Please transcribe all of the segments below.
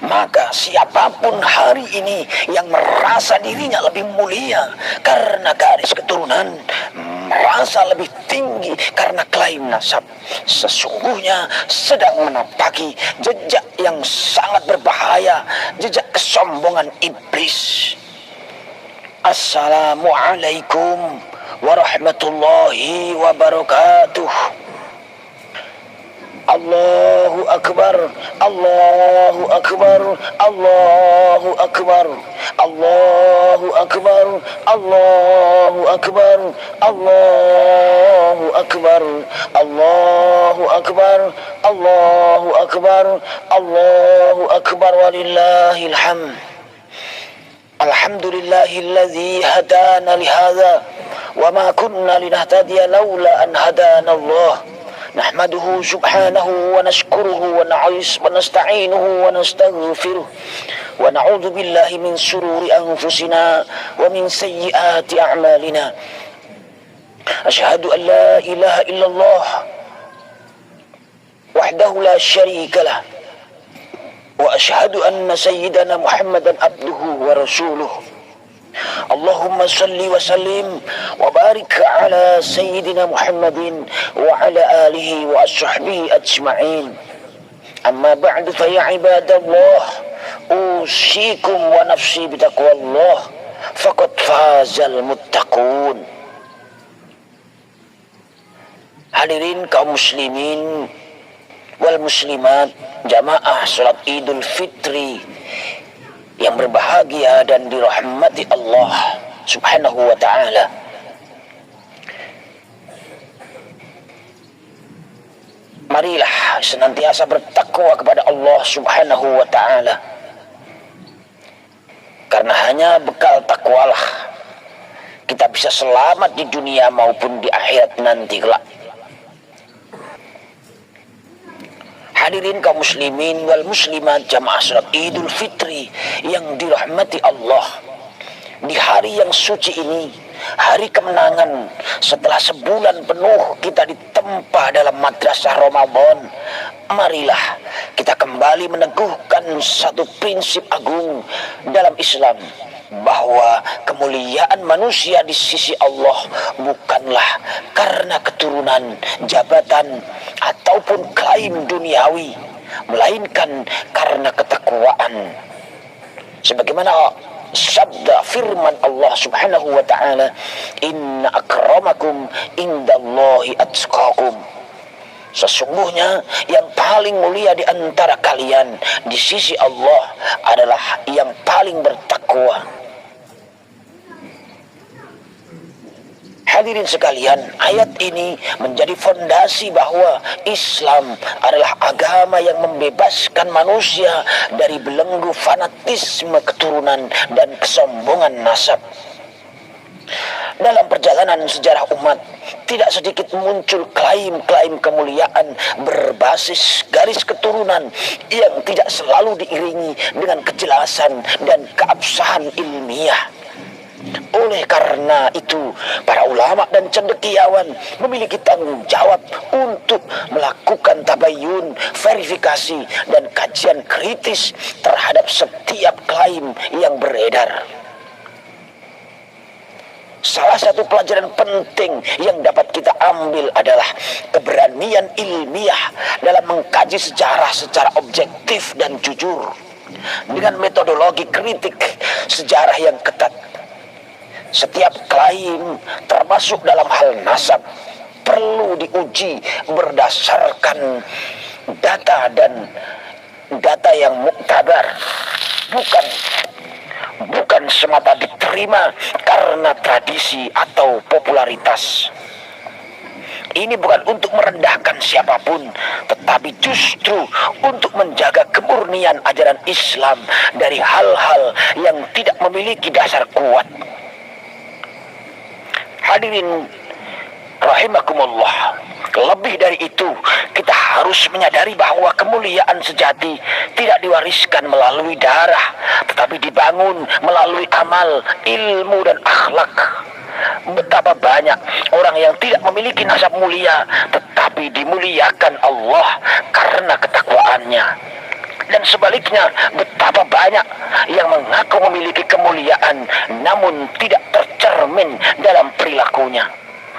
Maka siapapun hari ini yang merasa dirinya lebih mulia karena garis keturunan, merasa lebih tinggi karena klaim nasab, sesungguhnya sedang menapaki jejak yang sangat berbahaya, jejak kesombongan iblis. Assalamualaikum warahmatullahi wabarakatuh. Allahu Akbar, Allahu Akbar, Allahu Akbar, Allahu Akbar, Allahu Akbar, Allahu Akbar, Allahu Akbar, Allahu Akbar, Allahu Akbar, walillahil hamd. Alhamdulillahilladzi hadana lihadza wa ma kunna linahtadiya laula an hadana Allah. Nahmaduhu subhanahu wa nashkuruhu wa nasta'inuhu wa nastaghfiruh wa na'udzu billahi min shururi anfusina wa min sayyiati a'malina. Asyhadu an la ilaha illallah wahdahu la syarika lah wa asyhadu anna sayyidana Muhammadan abduhu wa rasuluh. Allahumma salli wa sallim wa barik ala sayyidina Muhammadin wa ala alihi wa ashabihi ajma'in. Amma ba'du, fa ya ibadallah, usikum wa nafsi bitaqwallah, faqad fazal muttaqun. Hadirin kaum muslimin wal muslimat, jamaah salat Idul Fitri yang berbahagia dan dirahmati Allah subhanahu wa ta'ala. Marilah senantiasa bertakwa kepada Allah subhanahu wa ta'ala, karena hanya bekal takwalah kita bisa selamat di dunia maupun di akhirat nanti kelak. Hadirin kaum muslimin wal muslimat, jamaah salat Idul Fitri yang dirahmati Allah, di hari yang suci ini, hari kemenangan setelah sebulan penuh kita ditempa dalam madrasah Ramadan, marilah kita kembali meneguhkan satu prinsip agung dalam Islam, bahwa kemuliaan manusia di sisi Allah bukanlah karena keturunan, jabatan, ataupun klaim duniawi, melainkan karena ketakwaan. Sebagaimana sabda firman Allah subhanahu wa ta'ala, inna akramakum indallahi atqakum. Sesungguhnya yang paling mulia di antara kalian di sisi Allah adalah yang paling bertakwa. Hadirin sekalian, ayat ini menjadi fondasi bahwa Islam adalah agama yang membebaskan manusia dari belenggu fanatisme keturunan dan kesombongan nasab. Dalam perjalanan sejarah umat, tidak sedikit muncul klaim-klaim kemuliaan berbasis garis keturunan yang tidak selalu diiringi dengan kejelasan dan keabsahan ilmiah. Oleh karena itu, para ulama dan cendekiawan memiliki tanggung jawab untuk melakukan tabayun, verifikasi, dan kajian kritis terhadap setiap klaim yang beredar. Salah satu pelajaran penting yang dapat kita ambil adalah keberanian ilmiah dalam mengkaji sejarah secara objektif dan jujur dengan metodologi kritik sejarah yang ketat. Setiap klaim, termasuk dalam hal nasab, perlu diuji berdasarkan data yang muktabar, bukan semata diterima karena tradisi atau popularitas. Ini bukan untuk merendahkan siapapun, tetapi justru untuk menjaga kemurnian ajaran Islam dari hal-hal yang tidak memiliki dasar kuat. Hadirin rahimakumullah, lebih dari itu, kita harus menyadari bahwa kemuliaan sejati tidak diwariskan melalui darah, tetapi dibangun melalui amal, ilmu, dan akhlak. Betapa banyak orang yang tidak memiliki nasab mulia, tetapi dimuliakan Allah karena ketakwaannya. Dan sebaliknya, betapa banyak yang mengaku memiliki kemuliaan namun tidak tercermin dalam perilakunya.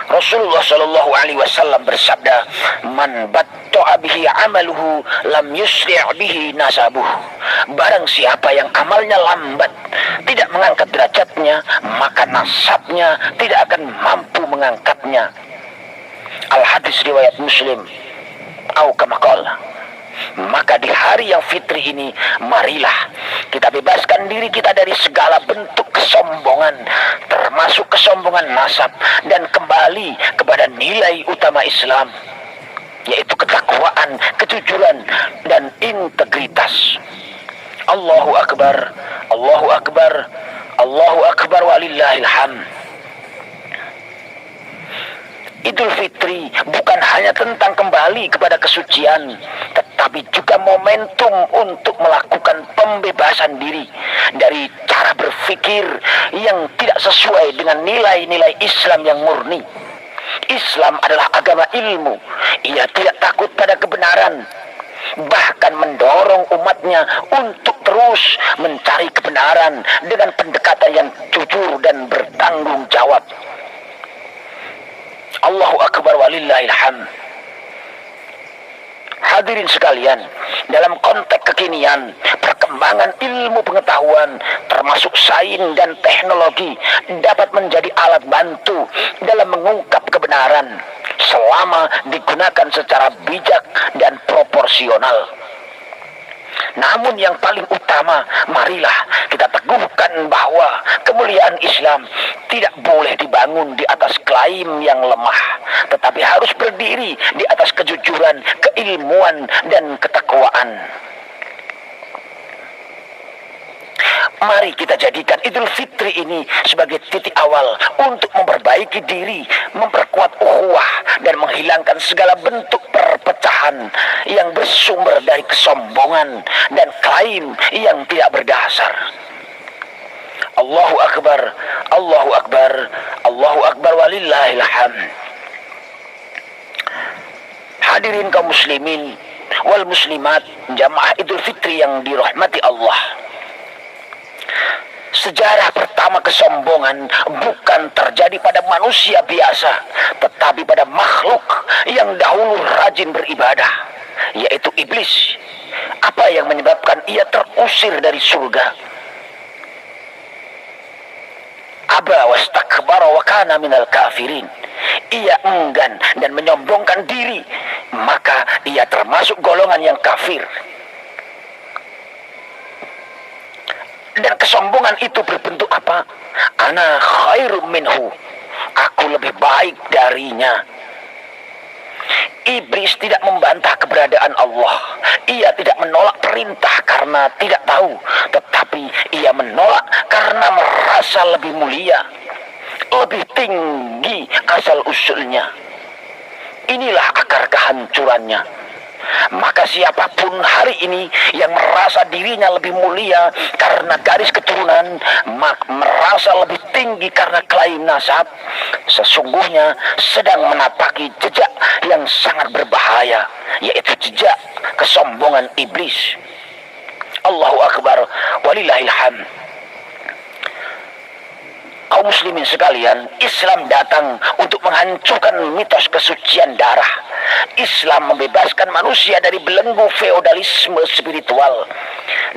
Rasulullah Shallallahu Alaihi Wasallam bersabda, "Man batta'a bihi amaluhu, lam yusri' bihi nasabuh." Barang siapa yang amalnya lambat, tidak mengangkat derajatnya, maka nasabnya tidak akan mampu mengangkatnya. Al-Hadis riwayat Muslim. Au kama qala. Maka di hari yang fitri ini, marilah kita bebaskan diri kita dari segala bentuk kesombongan, termasuk kesombongan nasab, dan kembali kepada nilai utama Islam, yaitu ketakwaan, kejujuran, dan integritas. Allahu Akbar, Allahu Akbar, Allahu Akbar, walillahil hamd. Idul Fitri bukan hanya tentang kembali kepada kesucian, tetapi juga momentum untuk melakukan pembebasan diri dari cara berpikir yang tidak sesuai dengan nilai-nilai Islam yang murni. Islam adalah agama ilmu. Ia tidak takut pada kebenaran, bahkan mendorong umatnya untuk terus mencari kebenaran dengan pendekatan yang jujur dan bertanggung jawab. Allahu Akbar, walillahil hamd. Hadirin sekalian, dalam konteks kekinian, perkembangan ilmu pengetahuan termasuk sains dan teknologi dapat menjadi alat bantu dalam mengungkap kebenaran selama digunakan secara bijak dan proporsional. Namun yang paling utama, marilah kita teguhkan bahwa kemuliaan Islam tidak boleh dibangun di atas klaim yang lemah, tetapi harus berdiri di atas kejujuran, keilmuan, dan ketakwaan. Mari kita jadikan Idul Fitri ini sebagai titik awal untuk memperbaiki diri, memperkuat ukhuwah, dan menghilangkan segala bentuk perpecahan yang bersumber dari kesombongan dan klaim yang tidak berdasar. Allahu Akbar, Allahu Akbar, Allahu Akbar, walillahil hamd. Hadirin kaum muslimin wal muslimat, jamaah Idul Fitri yang dirahmati Allah. Sejarah pertama kesombongan bukan terjadi pada manusia biasa, tetapi pada makhluk yang dahulu rajin beribadah, yaitu iblis. Apa yang menyebabkan ia terusir dari surga? Aba wastakbara wa kana minal kafirin. Ia enggan dan menyombongkan diri, maka ia termasuk golongan yang kafir. Dan kesombongan itu berbentuk apa? Ana khairum minhu. Aku lebih baik darinya. Iblis tidak membantah keberadaan Allah. Ia tidak menolak perintah karena tidak tahu, tetapi ia menolak karena merasa lebih mulia, lebih tinggi asal usulnya. Inilah akar kehancurannya. Maka siapapun hari ini yang merasa dirinya lebih mulia karena garis keturunan, merasa lebih tinggi karena klaim nasab, sesungguhnya sedang menapaki jejak yang sangat berbahaya, yaitu jejak kesombongan iblis. Allahu Akbar, walillahil hamd. Kaum muslimin sekalian, Islam datang untuk menghancurkan mitos kesucian darah. Islam membebaskan manusia dari belenggu feodalisme spiritual,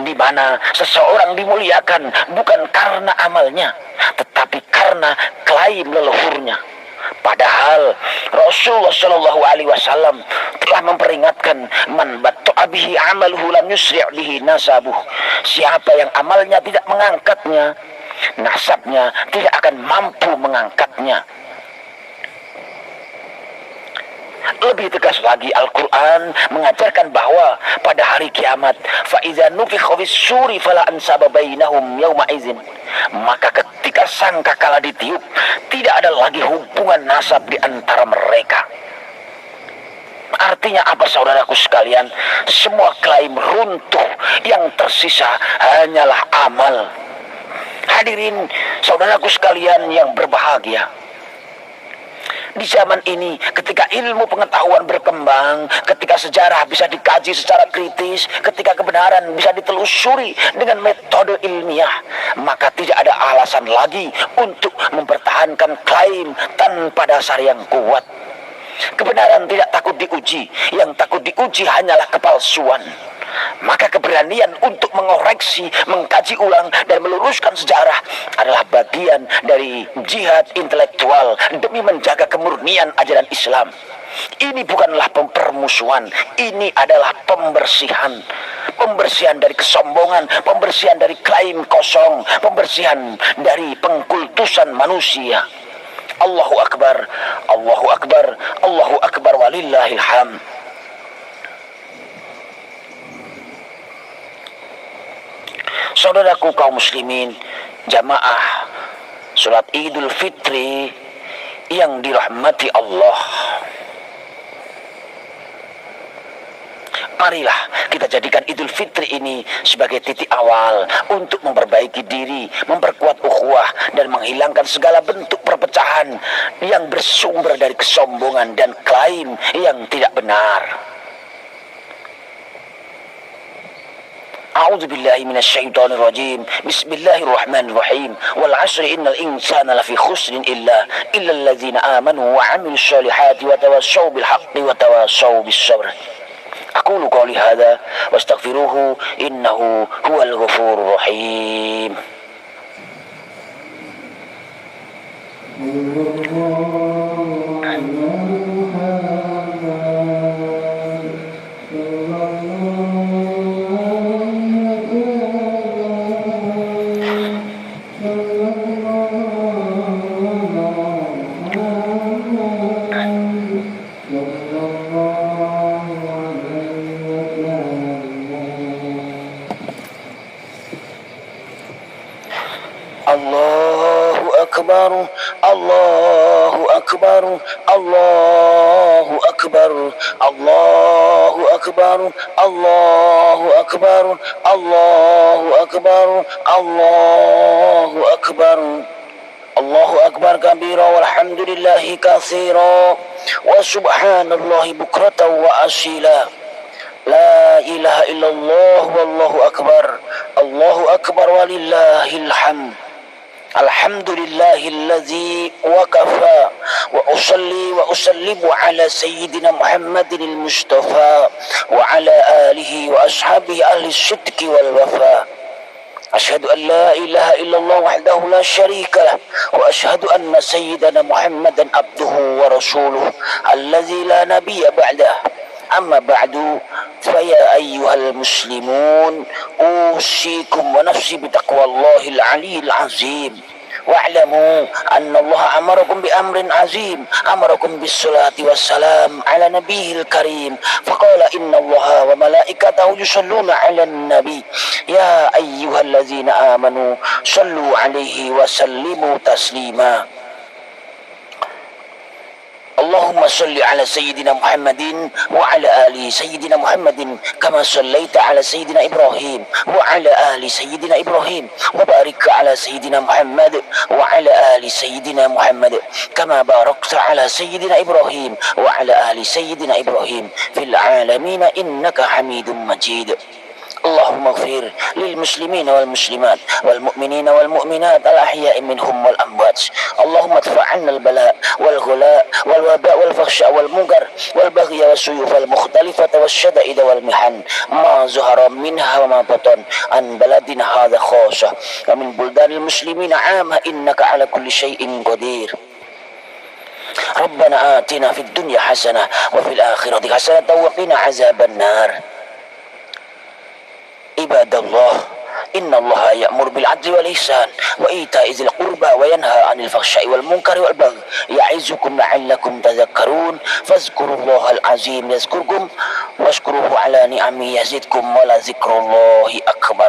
di mana seseorang dimuliakan bukan karena amalnya, tetapi karena klaim leluhurnya. Padahal Rasulullah Shallallahu Alaihi Wasallam telah memperingatkan, man batta'a bihi amaluhu lam yusri' bihi nasabuh. Siapa yang amalnya tidak mengangkatnya, nasabnya tidak akan mampu mengangkatnya. Lebih tegas lagi, Al-Quran mengajarkan bahwa pada hari kiamat, فَإِذَا نُفِخَ فِي الصُّورِ فَلَا أَنْسَابَ بَيْنَهُمْ يَوْمَئِذٍ. Maka ketika sangkakala ditiup, tidak ada lagi hubungan nasab di antara mereka. Artinya apa, saudaraku sekalian? Semua klaim runtuh, yang tersisa hanyalah amal. Hadirin saudaraku sekalian yang berbahagia, Di zaman ini, ketika ilmu pengetahuan berkembang, ketika sejarah bisa dikaji secara kritis, ketika kebenaran bisa ditelusuri dengan metode ilmiah, maka tidak ada alasan lagi untuk mempertahankan klaim tanpa dasar yang kuat. Kebenaran tidak takut diuji, yang takut diuji hanyalah kepalsuan. Maka keberanian untuk mengoreksi, mengkaji ulang, dan meluruskan sejarah adalah bagian dari jihad intelektual demi menjaga kemurnian ajaran Islam. Ini bukanlah permusuhan, ini adalah pembersihan. Pembersihan dari kesombongan, pembersihan dari klaim kosong, pembersihan dari pengkultusan manusia. Allahu Akbar, Allahu Akbar, Allahu Akbar walillahil hamd. Saudaraku kaum muslimin, jamaah salat Idul Fitri yang dirahmati Allah. Marilah kita jadikan Idul Fitri ini sebagai titik awal untuk memperbaiki diri, memperkuat ukhuwah, dan menghilangkan segala bentuk perpecahan yang bersumber dari kesombongan dan klaim yang tidak benar. A'udzu billahi minasyaitonir rajim. Bismillahirrahmanirrahim. Wal 'ashri innal insana lafi khusrin illa allazina amanu wa 'amilus solihati wa tawassaw bil haqqi wa tawassaw bis sabr. Aqulu qouli hadza wastaghfiruhu innahu huwal ghafurur rahim. Allahu Akbar, Allahu Akbar, Allahu Akbar, Allahu Akbar, Allahu Akbar, Allahu Akbar, Allahu Akbar. Allahu Akbar kabira walhamdulillahi katsira wa subhanallahi bukratan wa asila. La ilaha illallah wallahu akbar. Allahu akbar walillahil hamd. Alhamdulillahilladzi wakafa wa usalli wa usallimu ala sayyidina Muhammadin al-Mustafa wa ala alihi wa ashabihi ahli sidqi wal wafa. Asyhadu an la ilaha illallah wahdahu la syarika lah wa asyhadu anna sayyidana Muhammadan abduhu wa rasuluh alladzi la nabiyya ba'dah. Amma ba'du, faya ayyuhal muslimun, usikum wa nafsi bitaqwallahil aliyil azim. Wa'lamu anna Allah amarakum bi amrin azim, amarakum bis salati wassalam ala nabiyil karim. Faqala inna Allah wa malaikatahu yusalluna ala nabi. Ya ayyuhallazina amanu sallu alaihi wa sallimu taslima. Allahumma salli ala Sayyidina Muhammadin wa ala ali Sayyidina Muhammadin kama sallaita ala Sayyidina Ibrahim wa ala ali Sayyidina Ibrahim wa barik ala Sayyidina Muhammad wa ala ali Sayyidina Muhammad kama barakta ala Sayyidina Ibrahim wa ala ali Sayyidina Ibrahim fil alamin innaka Hamidum Majid. اللهم اغفر للمسلمين والمسلمات والمؤمنين والمؤمنات الأحياء منهم والأموات. اللهم ادفع عنا البلاء والغلاء والوباء والفحشاء والمنكر والبغي والسيوف المختلفة والشدائد والمحن ما ظهر منها وما بطن عن بلدنا هذا خاصة ومن بلدان المسلمين عامة إنك على كل شيء قدير. ربنا آتنا في الدنيا حسنة وفي الآخرة حسنة وقنا عذاب النار. Ibadallah, innallaha ya'mur bil 'adli wal ihsan wa ita'i dzil qurba wa yanha 'anil fahsya'i wal munkari wal baghi ya'izukum la'allakum tadhakkarun. Fazkurullahal 'azim yazkurkum washkuruhu 'ala ni'amihi yazidkum wa la dzikrullahi akbar.